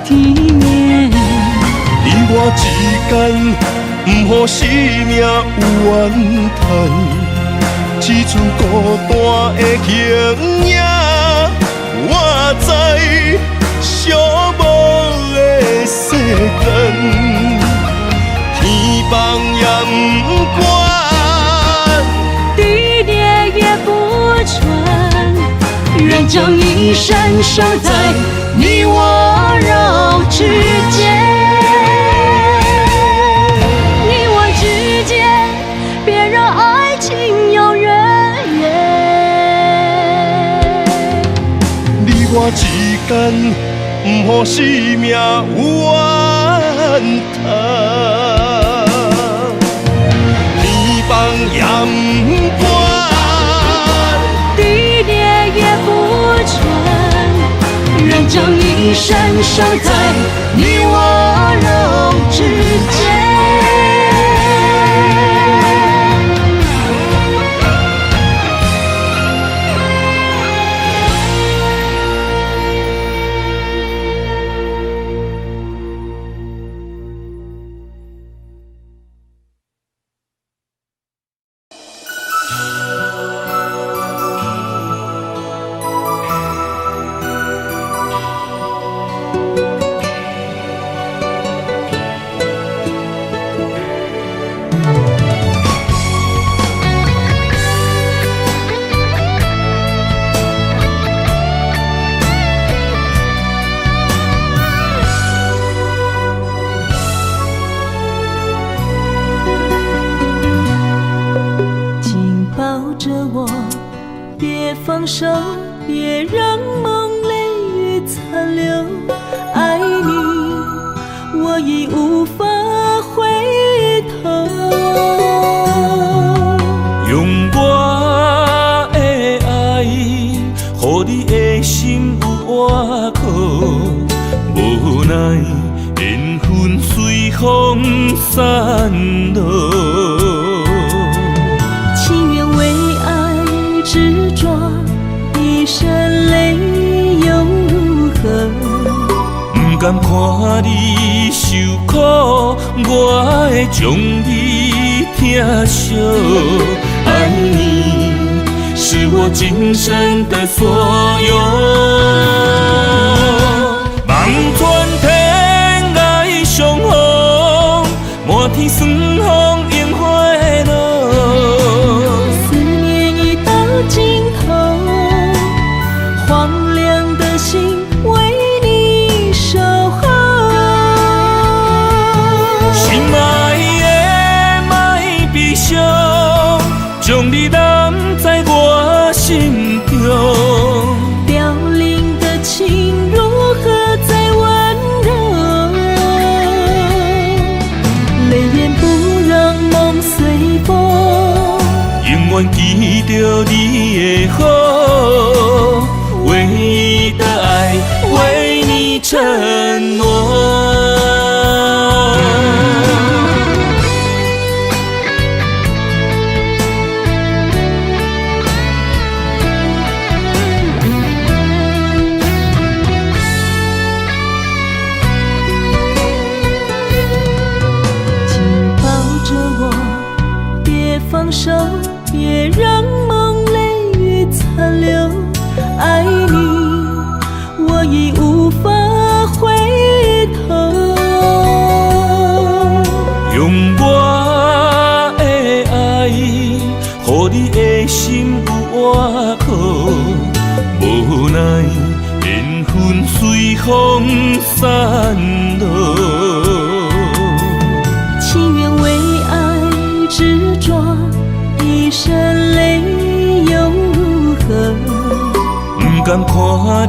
地面。你我之间，不予生命有怨叹。只剩孤单的形影，我知寂寞的世间，天放也不管，地裂也不穿，愿将一生守在你我肉之间。你我之间，别让爱情有怨言。你我之间，不予生命有怨叹。天放也不管，地裂也不穿，愿将一生守在你我肉之间。放手，别让梦泪雨残留。爱你，我已无法回头。用我的爱，予你的心有外口。无奈缘分随风散落。情愿为爱执着，一身泪又如何？不甘看你受苦，我会将你疼惜。爱你是我今生的所有。望穿天涯相逢，满天霜风映花落。思念已到尽头，荒凉的心为你守候。心爱的莫悲伤，将你揽在我心中。凋零的情如何再温柔？泪眼不让梦随风。永远记着你的好，唯一的爱为你承诺。缘分随风散落。情愿为爱执着，一身泪又如何？不甘看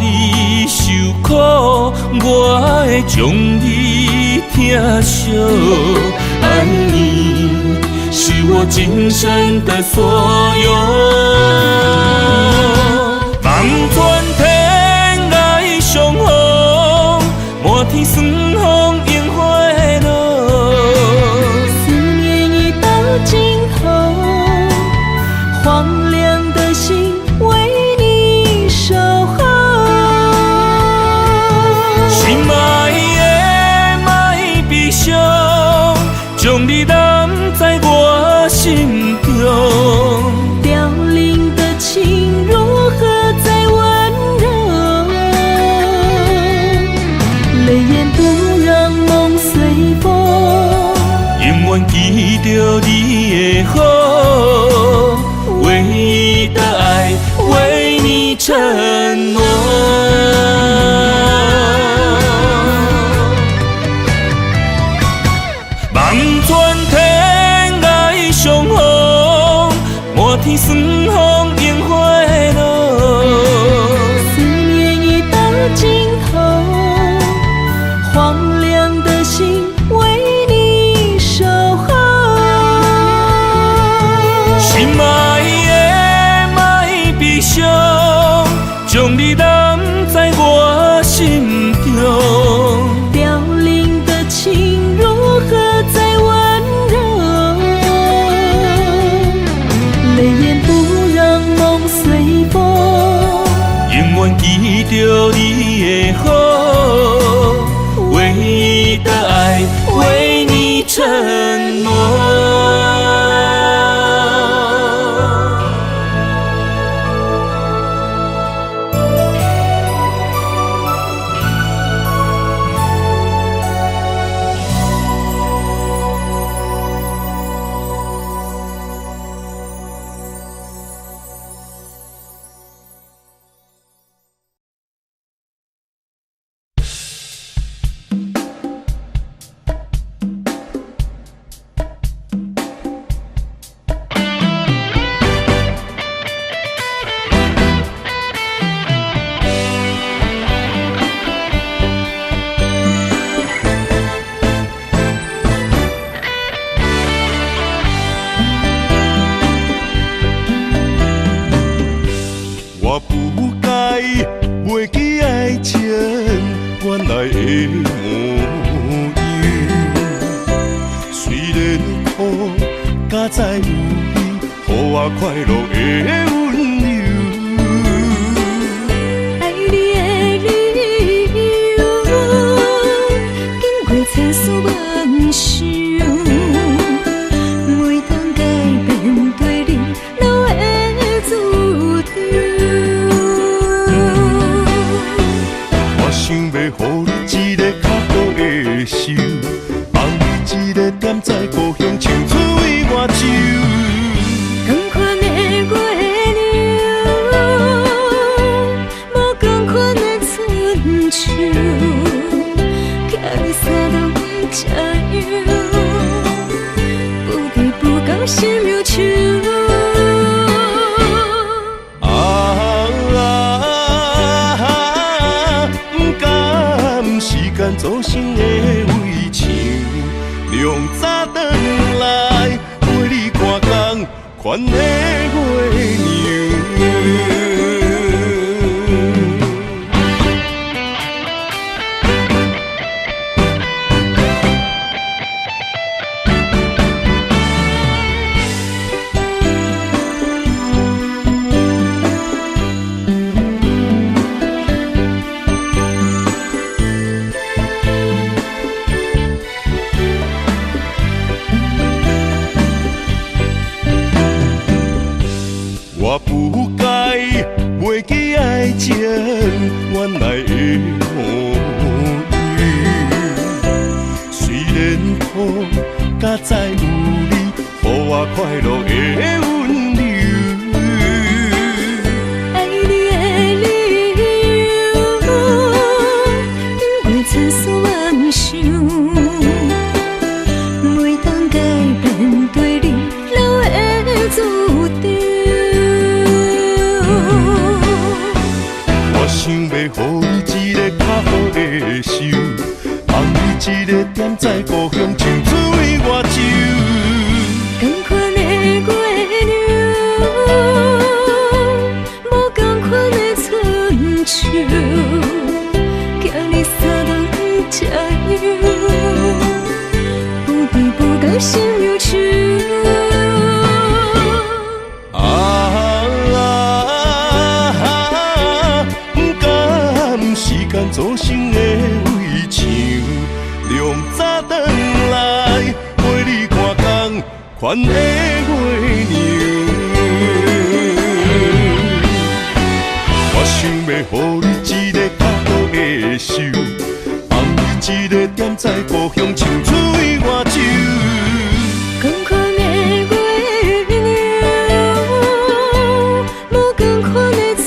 你受苦，我会将你疼惜。爱你是我今生的所有。望穿天涯相逢，满天霜风映花落。思念已到尽头，荒凉的心为你守候。心爱的莫悲伤，将你揽在我心中。凋零的情如何再温柔？泪眼不让梦随风，永远记着你的好，唯一的爱为你承诺。望穿天涯相逢，满天霜风映花落。思念已到尽头，荒凉的心为你守候。心爱的莫悲伤，将你揽在我心中。凋零的情如何再温柔？泪眼不让梦随风，永远记着你的好，唯一的爱为你承诺。我不该袂记爱情原来的模样，虽然苦，加在有你，予我快乐的温柔。爱你的理由，经过千丝万绪，每当改变对你都会注定。我想要予你一个较好的手，放你一个点在故乡，唱出我手。同款的月亮，无同款的春秋，寄你三冬吃药，不离不讲心忧愁。做成的围墙，量早转来陪你看工，款的月娘。我不该袂记爱情原来的模样，虽然苦，加在有你，予我快乐的温柔。爱你的理予你一个较好的手，放你一个踮在故乡，青水外洲。同款的月亮，无同款的春秋，寄你三顿食油，不离不讲心忧愁。做成的围墙，凉早转来陪你看工款的月娘。我想要予你一个较好的手，放你一个踮在故乡，青水外洲。同款的月亮，无同款的春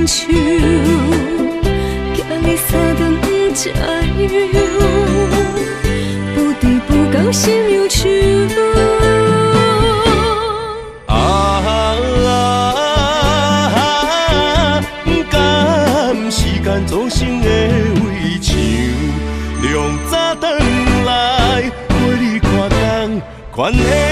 秋。三顿食油，不离不讲心忧愁。不甘时间造成的围墙，凉早转来陪你看工款的。